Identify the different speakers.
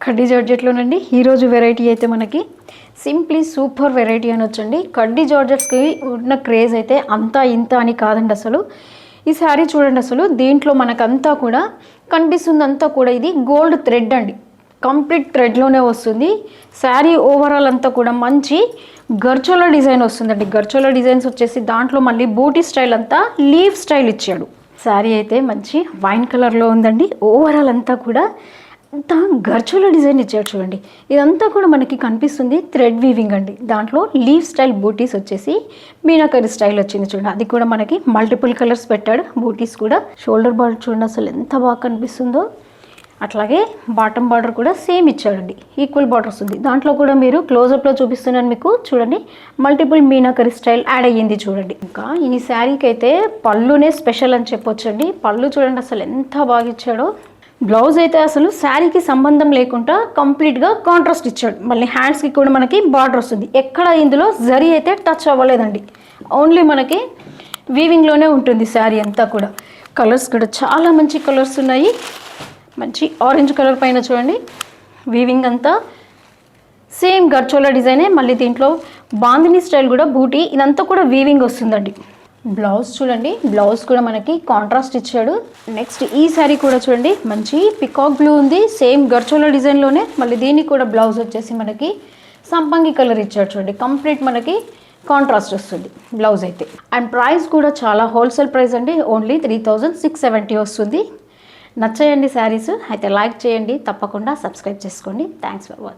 Speaker 1: కడ్డీ జార్జెట్లోనండి ఈరోజు వెరైటీ అయితే మనకి సింప్లీ సూపర్ వెరైటీ అనొచ్చండి. కడ్డీ జార్జెట్స్కి ఉన్న క్రేజ్ అయితే అంతా ఇంత అని కాదండి. అసలు ఈ శారీ చూడండి, అసలు దీంట్లో మనకంతా కూడా కనిపిస్తుందంతా కూడా ఇది గోల్డ్ థ్రెడ్ అండి. కంప్లీట్ థ్రెడ్లోనే వస్తుంది. శారీ ఓవరాల్ అంతా కూడా మంచి గర్చోలా డిజైన్ వస్తుందండి. గర్చోలా డిజైన్స్ వచ్చేసి దాంట్లో మళ్ళీ బూటీ స్టైల్ అంతా లీవ్ స్టైల్ ఇచ్చాడు. శారీ అయితే మంచి వైన్ కలర్లో ఉందండి. ఓవరాల్ అంతా కూడా అంతా గర్చోలా డిజైన్ ఇచ్చాడు చూడండి. ఇదంతా కూడా మనకి కనిపిస్తుంది థ్రెడ్ వీవింగ్ అండి. దాంట్లో లీవ్ స్టైల్ బూటీస్ వచ్చేసి మీనాకరి స్టైల్ వచ్చింది చూడండి. అది కూడా మనకి మల్టిపుల్ కలర్స్ పెట్టాడు. బూటీస్ కూడా షోల్డర్ బార్డర్ చూడండి అసలు ఎంత బాగా కనిపిస్తుందో. అట్లాగే బాటమ్ బార్డర్ కూడా సేమ్ ఇచ్చాడండి, ఈక్వల్ బార్డర్స్ ఉంది. దాంట్లో కూడా మీరు క్లోజప్లో చూపిస్తున్నాను మీకు చూడండి, మల్టిపుల్ మీనాకరి స్టైల్ యాడ్ అయ్యింది చూడండి. ఇంకా ఈ శారీకి అయితే పళ్ళునే స్పెషల్ అని చెప్పొచ్చండి. పళ్ళు చూడండి అసలు ఎంత బాగా ఇచ్చాడో. బ్లౌజ్ అయితే అసలు శారీకి సంబంధం లేకుండా కంప్లీట్గా కాంట్రాస్ట్ ఇచ్చాడు. మళ్ళీ హ్యాండ్స్కి కూడా మనకి బార్డర్ వస్తుంది. ఎక్కడ ఇందులో జరీ అయితే టచ్ అవ్వలేదండి, ఓన్లీ మనకి వీవింగ్లోనే ఉంటుంది శారీ అంతా కూడా. కలర్స్ కూడా చాలా మంచి కలర్స్ ఉన్నాయి. మంచి ఆరెంజ్ కలర్ పైన చూడండి వీవింగ్ అంతా సేమ్ గర్చోలా డిజైనే. మళ్ళీ దీంట్లో బాందిని స్టైల్ కూడా బూటీ ఇదంతా కూడా వీవింగ్ వస్తుందండి. బ్లౌజ్ చూడండి, బ్లౌజ్ కూడా మనకి కాంట్రాస్ట్ ఇచ్చాడు. నెక్స్ట్ ఈ శారీ కూడా చూడండి మంచి పికాక్ బ్లూ ఉంది, సేమ్ గర్చోలా డిజైన్లోనే. మళ్ళీ దీనికి కూడా బ్లౌజ్ వచ్చేసి మనకి సంపంగి కలర్ ఇచ్చాడు చూడండి. కంప్లీట్ మనకి కాంట్రాస్ట్ వస్తుంది బ్లౌజ్ అయితే. అండ్ ప్రైస్ కూడా చాలా హోల్సేల్ ప్రైస్ అండి, ఓన్లీ 3670 వస్తుంది. నచ్చాయండి శారీస్ అయితే లైక్ చేయండి, తప్పకుండా సబ్స్క్రైబ్ చేసుకోండి. Thanks for watching.